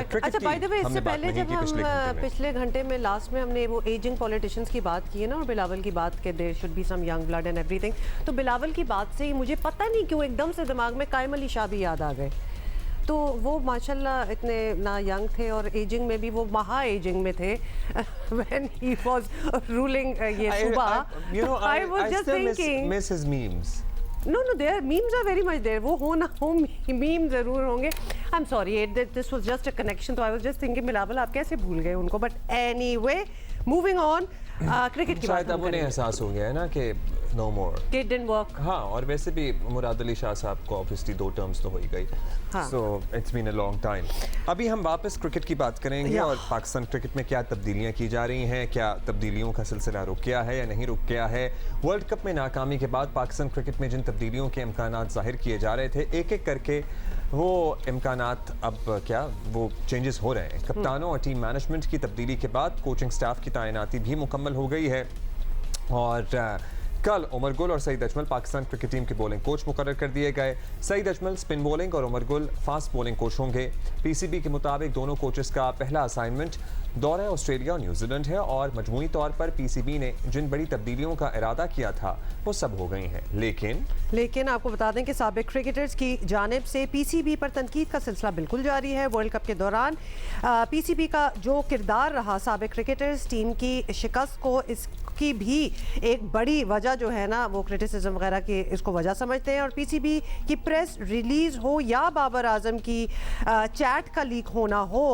अच्छा, by the way, इससे पहले जब हम पिछले घंटे में लास्ट में हमने वो एजिंग पॉलिटिशियंस की बात की है ना, और बिलावल की बात के there should be some young blood and everything, तो बिलावल की बात से ही मुझे पता नहीं क्यों एकदम से दिमाग में कायम अली शाह भी याद आ गए। तो वो माशाल्लाह इतने ना यंग थे और एजिंग में भी वो महा एजिंग में थे व्हेन ही वाज रूलिंग ये सूबा। I was just thinking miss his memes. No, their memes are very much there. वो हो ना हो मीम ज़रूर होंगे। I'm sorry, this was just a connection. तो I was just thinking Bilawal आप कैसे भूल गए उनको? But anyway, moving on. Cricket की बात शायद अब उन्हें एहसास हो गया है ना कि no more, it didn't work. हाँ, और वैसे भी मुराद अली शाह साहब को ऑब्वियसली 2 टर्म्स तो हो ही गई, so it's been a long time. अभी हम वापस क्रिकेट की बात करेंगे और पाकिस्तान क्रिकेट में क्या तब्दीलियां की जा रही हैं, क्या तब्दीलियों का सिलसिला रुक गया है या नहीं रुक गया है। वर्ल्ड कप में नाकामी के बाद पाकिस्तान क्रिकेट में जिन तब्दीलियों के इम्कानात जाहिर किए जा रहे थे, एक एक करके वो इम्कानात अब क्या वो चेंजेस हो रहे हैं। कप्तानों और टीम मैनेजमेंट की तब्दीली के बाद कोचिंग स्टाफ की तैनाती भी मुकम्मल हो गई है और कल उमर गुल और सईद अजमल पाकिस्तान क्रिकेट टीम के बॉलिंग कोच मुकर्रर कर दिए गए। सईद अजमल स्पिन बॉलिंग और Umar Gul fast bowling coach होंगे। पीसीबी के मुताबिक दोनों कोचेस का पहला असाइनमेंट दौरा ऑस्ट्रेलिया और न्यूजीलैंड है और मजमूई तौर पर पीसीबी ने जिन बड़ी तब्दीलियों का इरादा किया था वो सब हो गई हैं। लेकिन आपको बता दें कि साबिक क्रिकेटर्स की जानिब से पीसीबी पर तनकीद का सिलसिला बिल्कुल जारी है। वर्ल्ड कप के दौरान पीसीबी का जो किरदार रहा साबिक क्रिकेटर्स टीम की शिकस्त को, इसकी भी एक बड़ी वजह जो है ना वो क्रिटिसिज्म वगैरह की इसको वजह समझते हैं। और पीसीबी की प्रेस रिलीज़ हो या बाबर आजम की चैट का लीक होना हो,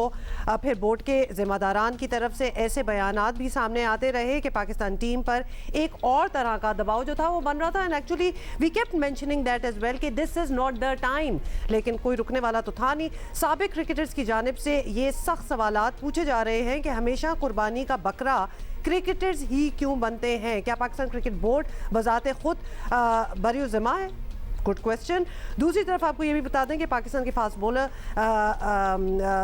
फिर बोर्ड के जिम्मेदारान की तरफ से ऐसे बयानात भी सामने आते रहे कि पाकिस्तान टीम पर एक और तरह का दबाव जो था वो बन रहा था। And actually we kept mentioning that as well कि this is not the time, लेकिन कोई रुकने वाला तो था नहीं। साबिक क्रिकेटर्स की जानिब से ये सख्त सवालात पूछे जा रहे हैं कि हमेशा कुर्बानी का बकरा क्रिकेटर्स ही क्यों बनते हैं? क्या पाकिस्तान क्रिकेट बोर्ड बजाते खुद बरी ज़िम्मा है? Good question. दूसरी तरफ आपको ये भी बता दें कि पाकिस्तान के फास्ट बॉलर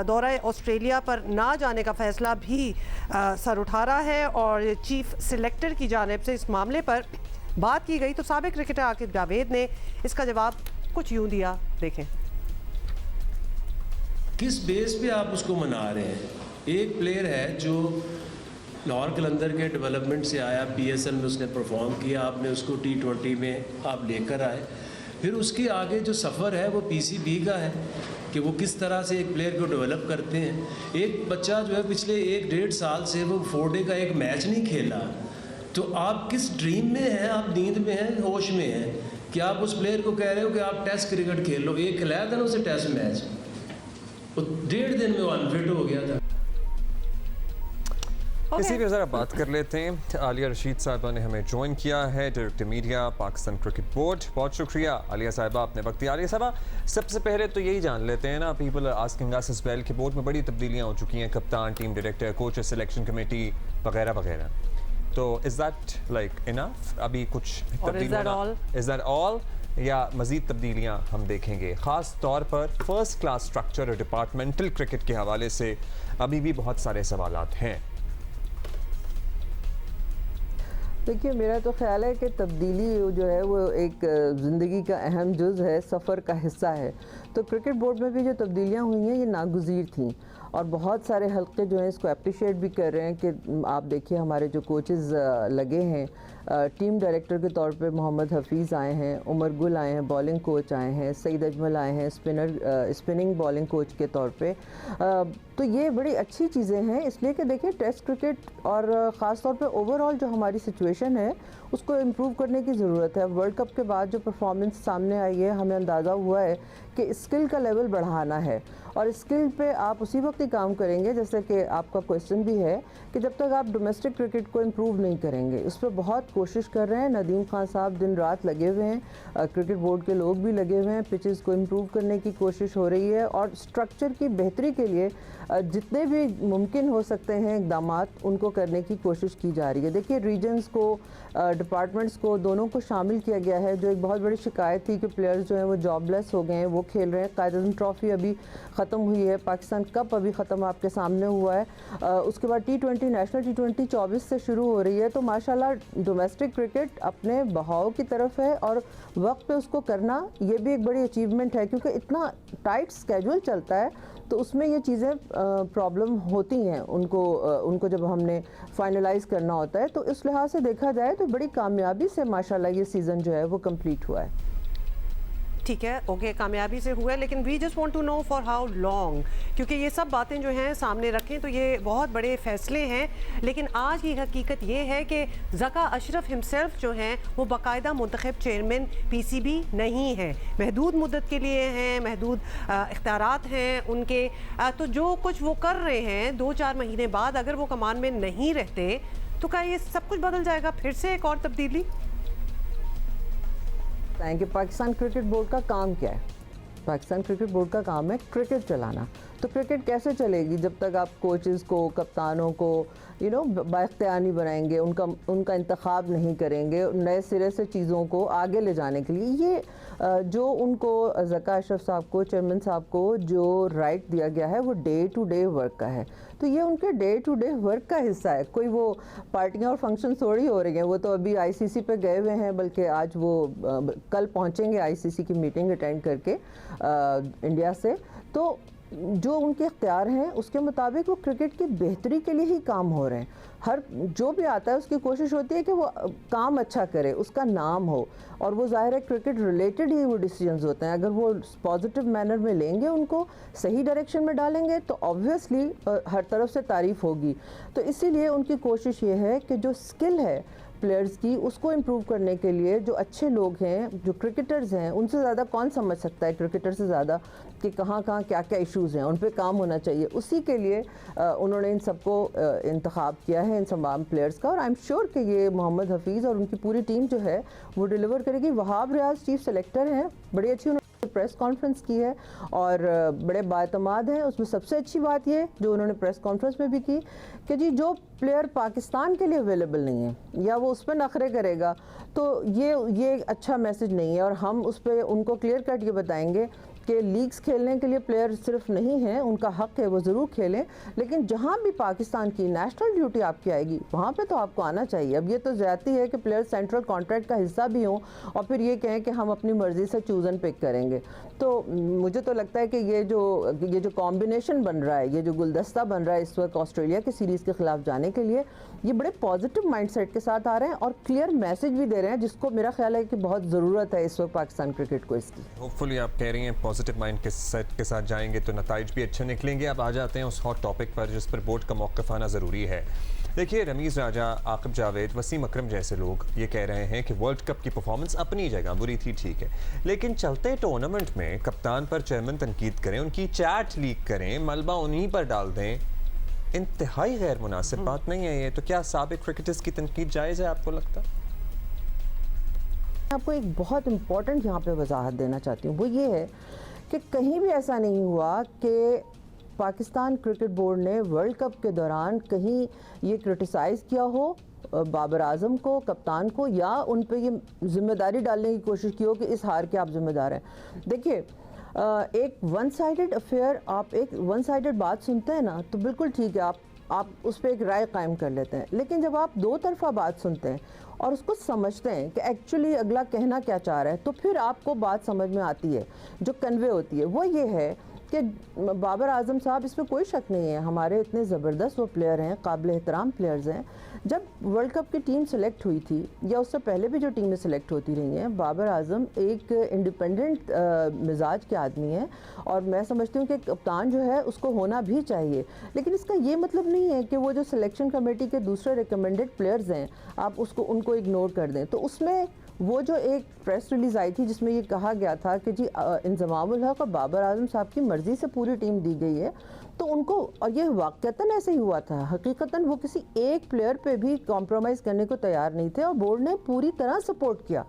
दौरा ऑस्ट्रेलिया पर ना जाने का फैसला भी सर उठा रहा है और चीफ सिलेक्टर की जानिब से इस मामले पर बात की गई। तो साबिक क्रिकेटर आकिब जावेद ने इसका जवाब कुछ यूँ दिया, देखें। किस बेस पे आप उसको मना रहे हैं? एक प्लेयर है जो लाहौर कलंदर के डेवलपमेंट से आया, पीएसएल में उसने परफॉर्म किया, आपने उसको टी20 में आप लेकर आए, फिर उसके आगे जो सफ़र है वो पीसीबी का है कि वो किस तरह से एक प्लेयर को डेवलप करते हैं। एक बच्चा जो है पिछले 1-1.5 साल से वो 4 डे का एक मैच नहीं खेला, तो आप किस ड्रीम में हैं? आप नींद में हैं, होश में हैं कि आप उस प्लेयर को कह रहे हो कि आप टेस्ट क्रिकेट खेल लो? एक खिलाया था ना उसे टेस्ट मैच, वो 1.5 दिन में वो अनफिट हो गया था। इसी पे ज़रा बात कर लेते हैं। आलिया रशीद साहिबा ने हमें ज्वाइन किया है, director media Pakistan cricket board. बहुत शुक्रिया आलिया साहिबा, आपने वक्त दिया। आलिया साहिबा, सबसे पहले तो यही जान लेते हैं ना, people are asking us as well कि बोर्ड में बड़ी तब्दीलियाँ हो चुकी हैं, कप्तान, team director, coach, selection committee वगैरह वगैरह, तो इज़ दैट लाइक इनफ? अभी कुछ तब्दीलियाँ, इज़ दैट ऑल या मज़ीद तब्दीलियाँ हम देखेंगे? ख़ास तौर पर फर्स्ट क्लास स्ट्रक्चर और डिपार्टमेंटल क्रिकेट के हवाले से अभी भी बहुत सारे सवालात हैं। देखिए, मेरा तो ख्याल है कि तब्दीली जो है वो एक ज़िंदगी का अहम जुज़ है, सफ़र का हिस्सा है। तो क्रिकेट बोर्ड में भी जो तब्दीलियाँ हुई हैं ये नागुज़ीर थीं और बहुत सारे हल्के जो हैं इसको अप्रिशिएट भी कर रहे हैं कि आप देखिए हमारे जो कोचेज़ लगे हैं, टीम डायरेक्टर के तौर पे मोहम्मद हफीज़ आए हैं, उमर गुल आए हैं, बॉलिंग कोच आए हैं, सईद अजमल आए हैं स्पिनिंग बॉलिंग कोच के तौर पे। तो ये बड़ी अच्छी चीज़ें हैं, इसलिए कि देखिए टेस्ट क्रिकेट और ख़ास तौर पे ओवरऑल जो हमारी सिचुएशन है उसको इम्प्रूव करने की ज़रूरत है। वर्ल्ड कप के बाद जो परफॉर्मेंस सामने आई है, हमें अंदाज़ा हुआ है कि स्किल का लेवल बढ़ाना है और स्किल पे आप उसी वक्त ही काम करेंगे, जैसे कि आपका क्वेश्चन भी है कि जब तक आप डोमेस्टिक क्रिकेट को इम्प्रूव नहीं करेंगे। इस पर बहुत कोशिश कर रहे हैं, नदीम खान साहब दिन रात लगे हुए हैं, क्रिकेट बोर्ड के लोग भी लगे हुए हैं, पिचेस को इम्प्रूव करने की कोशिश हो रही है और स्ट्रक्चर की बेहतरी के लिए जितने भी मुमकिन हो सकते हैं इक़दामात उनको करने की कोशिश की जा रही है। देखिए रीजन्स को, डिपार्टमेंट्स को, दोनों को शामिल किया गया है। जो एक बहुत बड़ी शिकायत थी कि प्लेयर्स जो हैं वो जॉबलेस हो गए हैं, वो खेल रहे हैं। कायद-ए-आज़म ट्रॉफ़ी अभी ख़त्म हुई है, पाकिस्तान कप अभी ख़त्म आपके सामने हुआ है। उसके बाद T20 नेशनल T20 24 से शुरू हो रही है। तो माशाल्लाह डोमेस्टिक क्रिकेट अपने बहाव की तरफ है और वक्त पे उसको करना ये भी एक बड़ी अचीवमेंट है, क्योंकि इतना टाइट स्केड्यूल चलता है तो उसमें ये चीज़ें प्रॉब्लम होती हैं उनको जब हमने फाइनलाइज करना होता है। तो इस लिहाज से देखा जाए तो बड़ी कामयाबी से माशाल्लाह ये सीज़न जो है वो कंप्लीट हुआ है। ठीक है, ओके, कामयाबी से हुआ है, लेकिन we just want to know for how long, क्योंकि ये सब बातें जो हैं सामने रखें तो ये बहुत बड़े फैसले हैं। लेकिन आज की हकीकत ये है कि ज़का अशरफ हिमसेल्फ जो हैं वो बाकायदा मुंतखब चेयरमैन PCB नहीं है, महदूद मुद्दत के लिए हैं, महदूद इख्तियारात हैं उनके। तो जो कुछ वो कर रहे हैं 2-4 महीने बाद अगर वो कमान में नहीं रहते तो क्या ये सब कुछ बदल जाएगा, फिर से एक और तब्दीली? कि पाकिस्तान क्रिकेट बोर्ड का काम क्या है? पाकिस्तान क्रिकेट बोर्ड का काम है क्रिकेट चलाना। तो क्रिकेट कैसे चलेगी जब तक आप कोचेज़ को, कप्तानों को बाइख्तियार नहीं बनाएंगे, उनका इंतखाब नहीं करेंगे नए सिरे से चीज़ों को आगे ले जाने के लिए। ये जो उनको ज़का अशरफ साहब को, चेयरमैन साहब को जो राइट दिया गया है वो डे टू डे वर्क का है। तो ये उनके डे टू डे वर्क का हिस्सा है। कोई वो पार्टियां और फंक्शन थोड़ी हो रही हैं। वो तो अभी ICC पे गए हुए हैं, बल्कि आज वो कल पहुंचेंगे ICC की मीटिंग अटेंड करके इंडिया से। तो जो उनके इख्तियार हैं उसके मुताबिक वो क्रिकेट की बेहतरी के लिए ही काम हो रहे हैं। हर जो भी आता है उसकी कोशिश होती है कि वो काम अच्छा करे, उसका नाम हो, और वो ज़ाहिर है क्रिकेट रिलेटेड ही वो डिसीजंस होते हैं। अगर वो पॉजिटिव मैनर में लेंगे, उनको सही डायरेक्शन में डालेंगे तो ऑब्वियसली हर तरफ से तारीफ़ होगी। तो इसीलिए उनकी कोशिश ये है कि जो स्किल है प्लेयर्स की उसको इम्प्रूव करने के लिए जो अच्छे लोग हैं, जो क्रिकेटर्स हैं, उनसे ज़्यादा कौन समझ सकता है क्रिकेटर से ज़्यादा कि कहाँ कहाँ क्या क्या इश्यूज़ हैं, उन पे काम होना चाहिए। उसी के लिए उन्होंने इन सबको इंतखाब किया है, इन तमाम प्लेयर्स का। और आई एम श्योर कि ये मोहम्मद हफीज़ और उनकी पूरी टीम जो है वो डिलीवर करेगी। वहाब रियाज चीफ सेलेक्टर हैं, बड़ी अच्छी प्रेस कॉन्फ्रेंस की है और बड़े बातमाद हैं। उसमें सबसे अच्छी बात ये जो उन्होंने प्रेस कॉन्फ्रेंस में भी की कि जी जो प्लेयर पाकिस्तान के लिए अवेलेबल नहीं है या वो उस पर नखरे करेगा तो ये अच्छा मैसेज नहीं है। और हम उस पर उनको क्लियर कट ये बताएंगे कि लीग्स खेलने के लिए प्लेयर सिर्फ नहीं हैं, उनका हक है वो ज़रूर खेलें, लेकिन जहाँ भी पाकिस्तान की नेशनल ड्यूटी आपकी आएगी वहाँ पे तो आपको आना चाहिए। अब ये तो ज़्यादती है कि प्लेयर सेंट्रल कॉन्ट्रैक्ट का हिस्सा भी हों और फिर ये कहें कि हम अपनी मर्ज़ी से चूज़ एंड पिक करेंगे। तो मुझे तो लगता है कि ये जो कॉम्बिनेशन बन रहा है, ये जो गुलदस्ता बन रहा है इस वक्त ऑस्ट्रेलिया की सीरीज़ के ख़िलाफ़ जाने के लिए, ये बड़े पॉजिटिव माइंडसेट के साथ आ रहे हैं और क्लियर मैसेज भी दे रहे हैं, जिसको मेरा ख्याल है कि बहुत ज़रूरत है इस वक्त पाकिस्तान क्रिकेट को इसकी। होपफुली आप कह रही हैं पॉजिटिव माइंड के सेट के साथ जाएंगे तो नताइज भी अच्छे निकलेंगे। अब आ जाते हैं उस हॉट टॉपिक पर जिस पर बोर्ड का मौक़िफ़ आना ज़रूरी है। देखिए, रमीज़ राजा, आकिब जावेद, वसीम अकरम जैसे लोग ये कह रहे हैं कि वर्ल्ड कप की परफॉर्मेंस अपनी जगह बुरी थी, ठीक है, लेकिन चलते टूर्नामेंट में कप्तान पर चेयरमैन तनकीद करें, उनकी चैट लीक करें, मलबा उन्हीं पर डाल दें, इंतहाई गैर मुनासिब बात नहीं है ये। तो क्या साबिक क्रिकेटर्स की तनकीद जायज़ है, आपको लगता है? आपको एक बहुत इम्पॉर्टेंट यहाँ पे वजाहत देना चाहती हूँ, वो ये है कि कहीं भी ऐसा नहीं हुआ कि पाकिस्तान क्रिकेट बोर्ड ने वर्ल्ड कप के दौरान कहीं ये क्रिटिसाइज़ किया हो बाबर आजम को, कप्तान को, या उन पे ये जिम्मेदारी डालने की कोशिश की हो कि इस हार के आप जिम्मेदार हैं। देखिए, एक वन साइडेड अफेयर, आप एक वन साइडेड बात सुनते हैं ना तो बिल्कुल ठीक है, आप उस पर एक राय कायम कर लेते हैं, लेकिन जब आप दो तरफा बात सुनते हैं और उसको समझते हैं कि एक्चुअली अगला कहना क्या चाह रहा है, तो फिर आपको बात समझ में आती है। जो कन्वे होती है वो ये है कि बाबर आजम साहब, इसमें कोई शक नहीं है, हमारे इतने ज़बरदस्त वो प्लेयर हैं, काबिल एहतराम प्लेयर्स हैं। जब वर्ल्ड कप की टीम सेलेक्ट हुई थी या उससे पहले भी जो टीमें सेलेक्ट होती रही हैं, बाबर आजम एक इंडिपेंडेंट मिजाज के आदमी हैं और मैं समझती हूँ कि कप्तान जो है उसको होना भी चाहिए। लेकिन इसका ये मतलब नहीं है कि वो जो सिलेक्शन कमेटी के दूसरे रिकमेंडेड प्लेयर्स हैं आप उनको इग्नोर कर दें। तो उसमें वो जो एक प्रेस रिलीज़ आई थी जिसमें ये कहा गया था कि जी इंज़मामुल हक और बाबर आजम साहब की मर्ज़ी से पूरी टीम दी गई है, तो उनको, और ये वाक़तन ऐसे ही हुआ था, हकीकतन वो किसी एक प्लेयर पे भी कॉम्प्रोमाइज़ करने को तैयार नहीं थे और बोर्ड ने पूरी तरह सपोर्ट किया।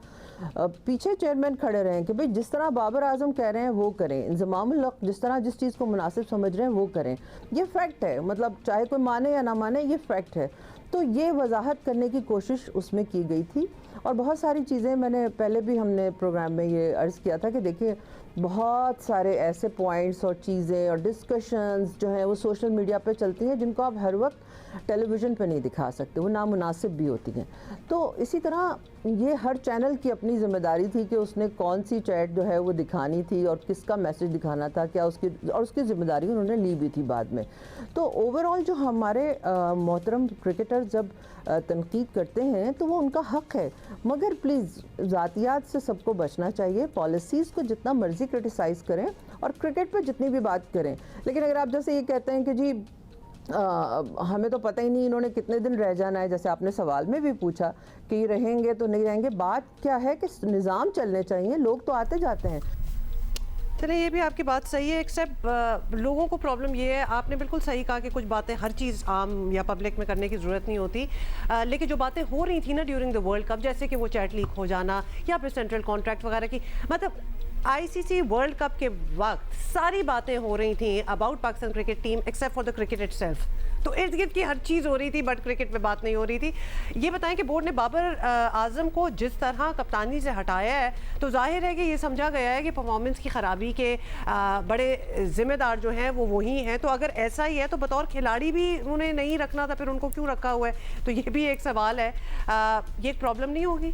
पीछे चेयरमैन खड़े रहे कि भाई जिस तरह बाबर आजम कह रहे हैं वो करें, इंज़मामुल हक जिस तरह जिस चीज़ को मुनासिब समझ रहे हैं वो करें। ये फैक्ट है, मतलब चाहे कोई माने या ना माने, ये फैक्ट है। तो ये वजाहत करने की कोशिश उसमें की गई थी और बहुत सारी चीज़ें मैंने पहले भी हमने प्रोग्राम में ये अर्ज़ किया था कि देखिए बहुत सारे ऐसे पॉइंट्स और चीज़ें और डिस्कशंस जो हैं वो सोशल मीडिया पे चलती हैं जिनको आप हर वक्त टेलीविज़न पे नहीं दिखा सकते, वो नामुनासिब भी होती हैं। तो इसी तरह ये हर चैनल की अपनी ज़िम्मेदारी थी कि उसने कौन सी चैट जो है वो दिखानी थी और किसका मैसेज दिखाना था, क्या उसकी ज़िम्मेदारी उन्होंने ली भी थी बाद में। तो ओवरऑल जो हमारे मोहतरम क्रिकेटर जब तनकीद करते हैं तो वो उनका हक़ है, मगर प्लीज़ ज़ातियात से सबको बचना चाहिए। पॉलिसीज़ को जितना मर्ज़ी क्रिटिसाइज़ करें और क्रिकेट पे जितनी भी बात करें, लेकिन अगर आप जैसे ये कहते हैं कि जी हमें तो पता ही नहीं इन्होंने कितने दिन रह जाना है, जैसे आपने सवाल में भी पूछा कि रहेंगे तो नहीं रहेंगे, बात क्या है कि निज़ाम चलने चाहिए, लोग तो आते जाते हैं। चलिए ये भी आपकी बात सही है, एक्सेप्ट लोगों को प्रॉब्लम ये है, आपने बिल्कुल सही कहा कि कुछ बातें हर चीज़ आम या पब्लिक में करने की ज़रूरत नहीं होती, लेकिन जो बातें हो रही थी ना ड्यूरिंग द वर्ल्ड कप, जैसे कि वो चैट लीक हो जाना या फिर सेंट्रल कॉन्ट्रैक्ट वगैरह की, मतलब आईसीसी वर्ल्ड कप के वक्त सारी बातें हो रही थी about Pakistan cricket team except for the cricket itself. तो इर्द गिर्द की हर चीज़ हो रही थी बट क्रिकेट में बात नहीं हो रही थी। ये बताएं कि बोर्ड ने बाबर आजम को जिस तरह कप्तानी से हटाया है तो जाहिर है कि ये समझा गया है कि परफॉर्मेंस की ख़राबी के बड़े ज़िम्मेदार जो हैं वो वही हैं। तो अगर ऐसा ही है तो बतौर खिलाड़ी भी उन्हें नहीं रखना था, फिर उनको क्यों रखा हुआ है? तो ये भी एक सवाल है। ये एक प्रॉब्लम नहीं होगी?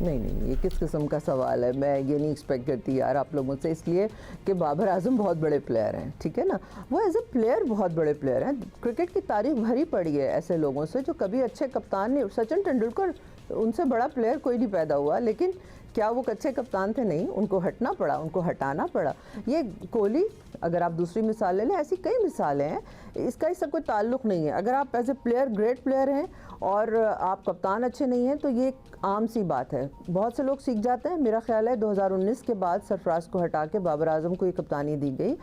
नहीं, ये किस किस्म का सवाल है? मैं ये नहीं एक्सपेक्ट करती यार आप लोगों से, इसलिए कि बाबर आजम बहुत बड़े प्लेयर हैं, ठीक है ना, वो एज ए प्लेयर बहुत बड़े प्लेयर हैं। क्रिकेट की तारीख भरी पड़ी है ऐसे लोगों से जो कभी अच्छे कप्तान नहीं, सचिन तेंदुलकर उनसे बड़ा प्लेयर कोई नहीं पैदा हुआ, लेकिन क्या वो अच्छे कप्तान थे? नहीं, उनको हटना पड़ा, उनको हटाना पड़ा। ये कोहली, अगर आप दूसरी मिसाल ले लें, ऐसी कई मिसालें हैं, इसका इससे कोई ताल्लुक़ नहीं है। अगर आप as a player great player हैं और आप कप्तान अच्छे नहीं हैं तो ये एक आम सी बात है, बहुत से लोग सीख जाते हैं। मेरा ख्याल है 2019 के बाद सरफराज को हटा के बाबर आजम को ये कप्तानी दी गई।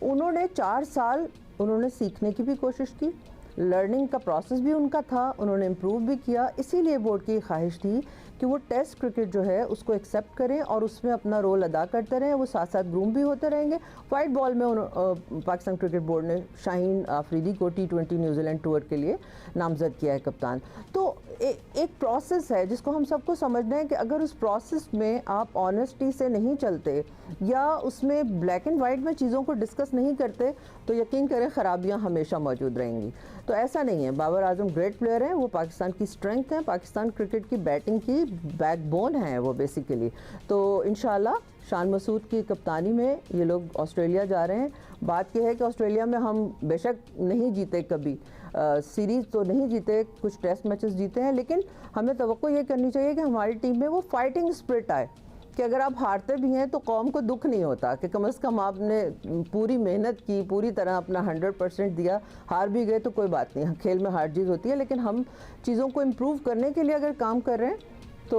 उन्होंने 4 साल उन्होंने सीखने की भी कोशिश की, लर्निंग का प्रोसेस भी उनका था, उन्होंने इम्प्रूव भी किया। इसीलिए बोर्ड की ख्वाहिश थी कि वो टेस्ट क्रिकेट जो है उसको एक्सेप्ट करें और उसमें अपना रोल अदा करते रहें, वो साथ साथ ग्रूम भी होते रहेंगे। वाइट बॉल में पाकिस्तान क्रिकेट बोर्ड ने शाहीन आफरीदी को T20 न्यूजीलैंड टूर के लिए नामजद किया है कप्तान। तो एक प्रोसेस है जिसको हम सबको समझना है कि अगर उस प्रोसेस में आप ऑनेस्टी से नहीं चलते या उसमें ब्लैक एंड वाइट में चीज़ों को डिस्कस नहीं करते तो यकीन करें ख़राबियाँ हमेशा मौजूद रहेंगी। तो ऐसा नहीं है, बाबर आजम ग्रेट प्लेयर हैं, वो पाकिस्तान की स्ट्रेंथ है, पाकिस्तान क्रिकेट की बैटिंग की बैकबोन है वो बेसिकली। तो इंशाल्लाह शान मसूद की कप्तानी में ये लोग ऑस्ट्रेलिया जा रहे हैं। बात यह है कि ऑस्ट्रेलिया में हम बेशक नहीं जीते कभी, सीरीज़ तो नहीं जीते, कुछ टेस्ट मैचेस जीते हैं, लेकिन हमें तवक्को ये करनी चाहिए कि हमारी टीम में वो फाइटिंग स्पिरिट आए कि अगर आप हारते भी हैं तो कौम को दुख नहीं होता, कि कम से कम आपने पूरी मेहनत की, पूरी तरह अपना 100% दिया, हार भी गए तो कोई बात नहीं, खेल में हार जीत होती है, लेकिन हम चीज़ों को इम्प्रूव करने के लिए अगर काम कर रहे हैं तो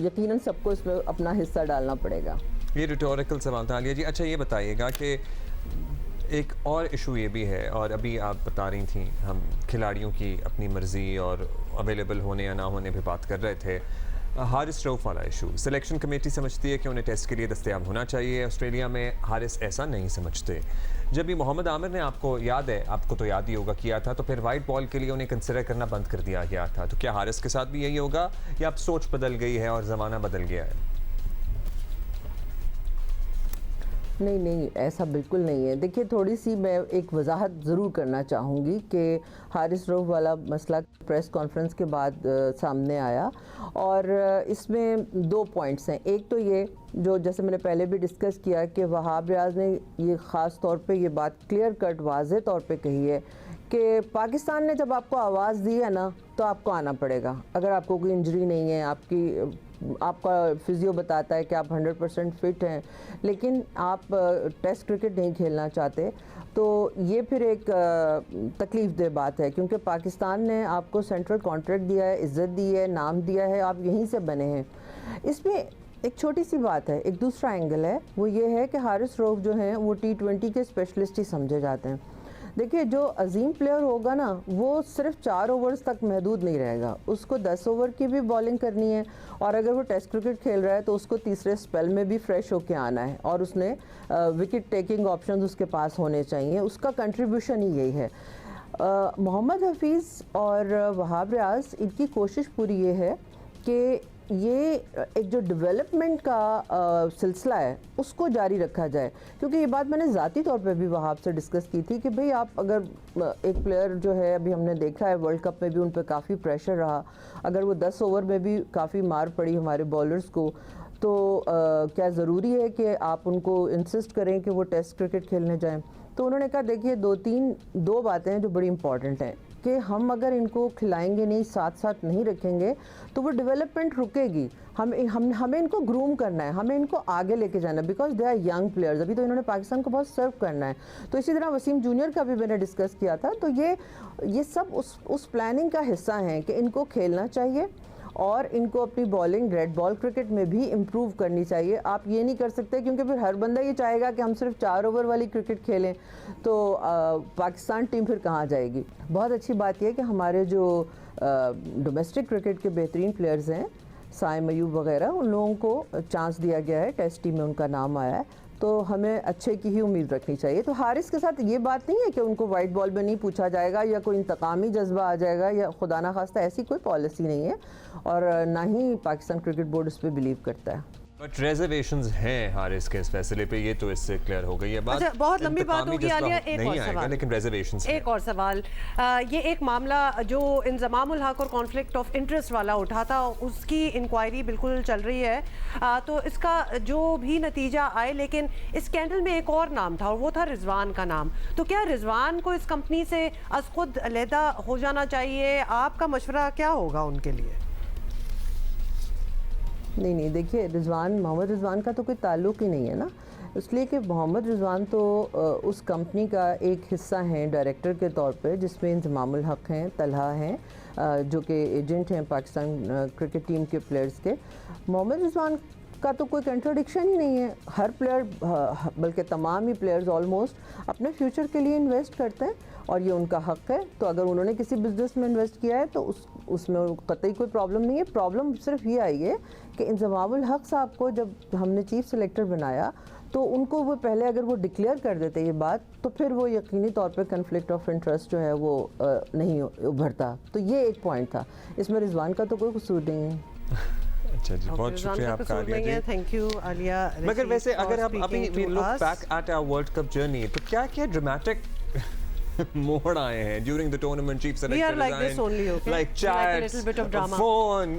यकीनन सबको इसमें अपना हिस्सा डालना पड़ेगा। ये रिटोरिकल सवाल था आलिया जी। अच्छा ये बताइएगा कि एक और इशू ये भी है, और अभी आप बता रही थी हम खिलाड़ियों की अपनी मर्ज़ी और अवेलेबल होने या ना होने पे बात कर रहे थे, हारिस रऊफ़ वाला इशू। सिलेक्शन कमेटी समझती है कि उन्हें टेस्ट के लिए दस्तयाब होना चाहिए, ऑस्ट्रेलिया में हारिस ऐसा नहीं समझते। जब भी मोहम्मद आमिर ने, आपको याद है, आपको तो याद ही होगा, किया था तो फिर वाइट बॉल के लिए उन्हें कंसिडर करना बंद कर दिया गया था। तो क्या हारिस के साथ भी यही होगा या अब सोच बदल गई है और ज़माना बदल गया है? नहीं, ऐसा बिल्कुल नहीं है। देखिए, थोड़ी सी मैं एक वजाहत ज़रूर करना चाहूँगी कि हारिस रऊफ़ वाला मसला प्रेस कॉन्फ्रेंस के बाद सामने आया और इसमें 2 पॉइंट्स हैं। एक तो ये जो जैसे मैंने पहले भी डिस्कस किया कि वहाब रियाज ने ये ख़ास तौर पे ये बात क्लियर कट वाज़े तौर पे कही है कि पाकिस्तान ने जब आपको आवाज़ दी है ना तो आपको आना पड़ेगा। अगर आपको कोई इंजरी नहीं है, आपका फिजियो बताता है कि आप 100% फिट हैं, लेकिन आप टेस्ट क्रिकेट नहीं खेलना चाहते, तो ये फिर एक तकलीफ़ दह बात है, क्योंकि पाकिस्तान ने आपको सेंट्रल कॉन्ट्रैक्ट दिया है, इज़्ज़त दी है, नाम दिया है, आप यहीं से बने हैं। इसमें एक छोटी सी बात है, एक दूसरा एंगल है, वो ये है कि हारिस रऊफ़ जो हैं वो T20 के स्पेशलिस्ट ही समझे जाते हैं। देखिए, जो अजीम प्लेयर होगा ना वो सिर्फ 4 ओवर्स तक महदूद नहीं रहेगा, उसको 10 ओवर की भी बॉलिंग करनी है, और अगर वो टेस्ट क्रिकेट खेल रहा है तो उसको तीसरे स्पेल में भी फ्रेश होके आना है और उसने विकेट टेकिंग ऑप्शंस उसके पास होने चाहिए। उसका कंट्रीब्यूशन ही यही है। मोहम्मद हफीज़ और वहाब रियाज, इनकी कोशिश पूरी ये है कि ये एक जो डेवलपमेंट का सिलसिला है उसको जारी रखा जाए, क्योंकि ये बात मैंने ज़ाती तौर पे भी वहाँ से डिस्कस की थी कि भाई आप अगर एक प्लेयर जो है, अभी हमने देखा है वर्ल्ड कप में भी उन पर काफ़ी प्रेशर रहा, अगर वो 10 ओवर में भी काफ़ी मार पड़ी हमारे बॉलर्स को, तो क्या ज़रूरी है कि आप उनको इंसिस्ट करें कि वो टेस्ट क्रिकेट खेलने जाएं? तो उन्होंने कहा देखिए दो बातें हैं जो बड़ी इंपॉर्टेंट हैं कि हम अगर इनको खिलाएंगे नहीं, साथ साथ नहीं रखेंगे तो वो डेवलपमेंट रुकेगी। हमें इनको ग्रूम करना है, हमें इनको आगे लेके जाना है, because they are young players. अभी तो इन्होंने पाकिस्तान को बहुत सर्व करना है। तो इसी तरह वसीम जूनियर का भी मैंने डिस्कस किया था। तो ये सब उस प्लानिंग का हिस्सा हैं कि इनको खेलना चाहिए और इनको अपनी बॉलिंग रेड बॉल क्रिकेट में भी इम्प्रूव करनी चाहिए। आप ये नहीं कर सकते, क्योंकि फिर हर बंदा ये चाहेगा कि हम सिर्फ 4 ओवर वाली क्रिकेट खेलें, तो पाकिस्तान टीम फिर कहाँ जाएगी। बहुत अच्छी बात यह है कि हमारे जो डोमेस्टिक क्रिकेट के बेहतरीन प्लेयर्स हैं, साइम अयूब वगैरह, उन लोगों को चांस दिया गया है, टेस्ट टीम में उनका नाम आया है, तो हमें अच्छे की ही उम्मीद रखनी चाहिए। तो हारिस के साथ ये बात नहीं है कि उनको वाइट बॉल में नहीं पूछा जाएगा या कोई इंतकामी जज्बा आ जाएगा या खुदा ना खास्ता, ऐसी कोई पॉलिसी नहीं है और ना ही पाकिस्तान क्रिकेट बोर्ड इस पर बिलीव करता है। बट रिजर्वेशंस हैं हारिस के इस फैसले पे, ये तो इससे क्लियर हो गई है बात। अच्छा, बहुत लंबी बात होगी आलिया, एक और नहीं आएगा, सवाल, लेकिन रिजर्वेशंस एक और सवाल। ये एक मामला जो इंजमामुल हक और कॉन्फ्लिक्ट ऑफ इंटरेस्ट वाला उठा था, उसकी इंक्वायरी बिल्कुल चल रही है। तो इसका जो भी नतीजा आए, लेकिन इस स्कैंडल में एक और नाम था और वो था रिजवान का नाम। तो क्या रिजवान को इस कंपनी से अज खुद अलहदा हो जाना चाहिए? आपका मशवरा क्या होगा उनके लिए? नहीं, देखिए मोहम्मद रिजवान का तो कोई ताल्लुक़ ही नहीं है ना, इसलिए कि मोहम्मद रिजवान तो उस कंपनी का एक हिस्सा हैं डायरेक्टर के तौर पे, जिसमें इंजमामुल हक हैं, तलहा हैं जो कि एजेंट हैं पाकिस्तान क्रिकेट टीम के प्लेयर्स के। मोहम्मद रिजवान का तो कोई कंट्राडिक्शन ही नहीं है। हर प्लेयर, बल्कि तमाम ही प्लेयर्स ऑलमोस्ट अपने फ्यूचर के लिए इन्वेस्ट करते हैं और ये उनका हक है। तो अगर उन्होंने किसी बिजनेस में इन्वेस्ट किया है तो उसमें कतई कोई प्रॉब्लम नहीं है। प्रॉब्लम सिर्फ ये आई है कि इंजमामुल हक साहब को जब हमने चीफ सेलेक्टर बनाया तो उनको वो पहले अगर वो डिक्लेयर कर देते ये बात, तो फिर वो यकीनी तौर पे कन्फ्लिक्ट ऑफ इंटरेस्ट जो है वो नहीं उभरता। तो ये एक पॉइंट था, इसमें रिजवान का तो कोई कसूर नहीं है। अच्छा जी, बहुत शुक्रिया आपका आलिया जी। Thank you Alia. मगर वैसे अगर हम अभी we look back at our world cup journey, तो क्या क्या ड्रामेटिक मोड़ आए हैं during the tournament? Chief selector like this only, okay? like We like a chats, little bit of drama. phone,